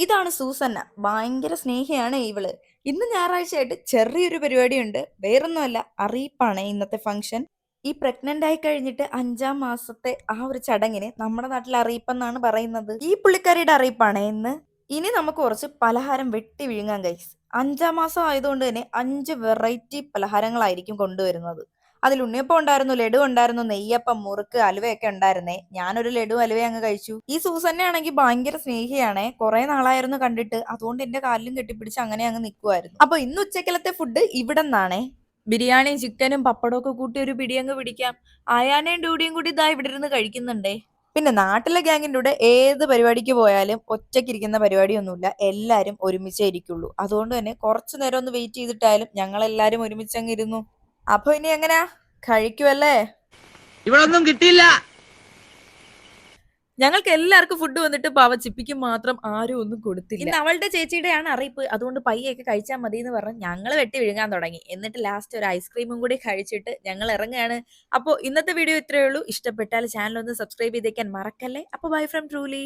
ഇതാണ് സൂസന്ന. ഭയങ്കര സ്നേഹിയാണ് ഇവള്. ഇന്ന് ഞായറാഴ്ചയായിട്ട് ചെറിയൊരു പരിപാടിയുണ്ട്. വേറൊന്നുമല്ല, അറിയിപ്പാണ് ഇന്നത്തെ ഫംഗ്ഷൻ. ഈ പ്രഗ്നന്റ് ആയി കഴിഞ്ഞിട്ട് 5-ാം മാസത്തെ ആ ഒരു ചടങ്ങിന് നമ്മുടെ നാട്ടിൽ അറിയിപ്പെന്നാണ് പറയുന്നത്. ഈ പുള്ളിക്കാരിയുടെ അറിയിപ്പാണ് ഇന്ന്. ഇനി നമുക്ക് കുറച്ച് പലഹാരം വെട്ടി വിഴുങ്ങാൻ ഗൈസ്. 5-ാം മാസം ആയതുകൊണ്ട് തന്നെ 5 വെറൈറ്റി പലഹാരങ്ങളായിരിക്കും കൊണ്ടുവരുന്നത്. അതിൽ ഉണ്ണിയപ്പം ഉണ്ടായിരുന്നു, ലഡു ഉണ്ടായിരുന്നു, നെയ്യപ്പം, മുറുക്ക്, അലുവയൊക്കെ ഉണ്ടായിരുന്നേ. ഞാനൊരു ലഡു അലുവയും അങ്ങ് കഴിച്ചു. ഈ സൂസന്നയാണെങ്കിൽ ഭയങ്കര സ്നേഹിയാണേ. കുറെ നാളായിരുന്നു കണ്ടിട്ട്. അതുകൊണ്ട് എന്റെ കാലിലും കെട്ടിപ്പിടിച്ച് അങ്ങനെ അങ്ങ് നിൽക്കുമായിരുന്നു. അപ്പൊ ഇന്ന് ഉച്ചക്കലത്തെ ഫുഡ് ഇവിടെ നിന്നാണേ. ബിരിയാണിയും ചിക്കനും പപ്പടവും ഒക്കെ കൂട്ടി ഒരു പിടിയങ്ങ് പിടിക്കാം. ആയാനയും ഡൂഡിയും കൂടി ഇതാ ഇവിടെ ഇരുന്ന് കഴിക്കുന്നുണ്ടേ. പിന്നെ നാട്ടിലെ ഗ്യാങ്ങിന്റെ കൂടെ ഏത് പരിപാടിക്ക് പോയാലും ഒറ്റയ്ക്കിരിക്കുന്ന പരിപാടിയൊന്നുമില്ല. എല്ലാരും ഒരുമിച്ചേ ഇരിക്കുള്ളൂ. അതുകൊണ്ട് തന്നെ കുറച്ചു നേരം ഒന്ന് വെയിറ്റ് ചെയ്തിട്ടായാലും ഞങ്ങൾ എല്ലാരും ഒരുമിച്ചങ്ങ് ഇരുന്നു. അപ്പൊ ഇനി എങ്ങനെയാ, കഴിക്കുവല്ലേ? ഇവിടെ ഒന്നും കിട്ടിയില്ല. ഞങ്ങൾക്ക് എല്ലാവർക്കും ഫുഡ് വന്നിട്ട് പാവ ചിപ്പിക്ക് മാത്രം ആരും ഒന്നും കൊടുത്തില്ല. ഇന്ന് അവളുടെ ചേച്ചിയുടെയാണ് അറിയിപ്പ്. അതുകൊണ്ട് പയ്യൊക്കെ കഴിച്ചാൽ മതി എന്ന് പറഞ്ഞ് ഞങ്ങൾ വെട്ടി വിഴുങ്ങാൻ തുടങ്ങി. എന്നിട്ട് ലാസ്റ്റ് ഒരു ഐസ്ക്രീമും കൂടി കഴിച്ചിട്ട് ഞങ്ങൾ ഇറങ്ങുകയാണ്. അപ്പോൾ ഇന്നത്തെ വീഡിയോ ഇത്രയേ ഉള്ളൂ. ഇഷ്ടപ്പെട്ടാൽ ചാനൽ ഒന്ന് സബ്സ്ക്രൈബ് ചെയ്തേക്കാൻ മറക്കല്ലേ. അപ്പോൾ ബൈ ഫ്രം ട്രൂലി.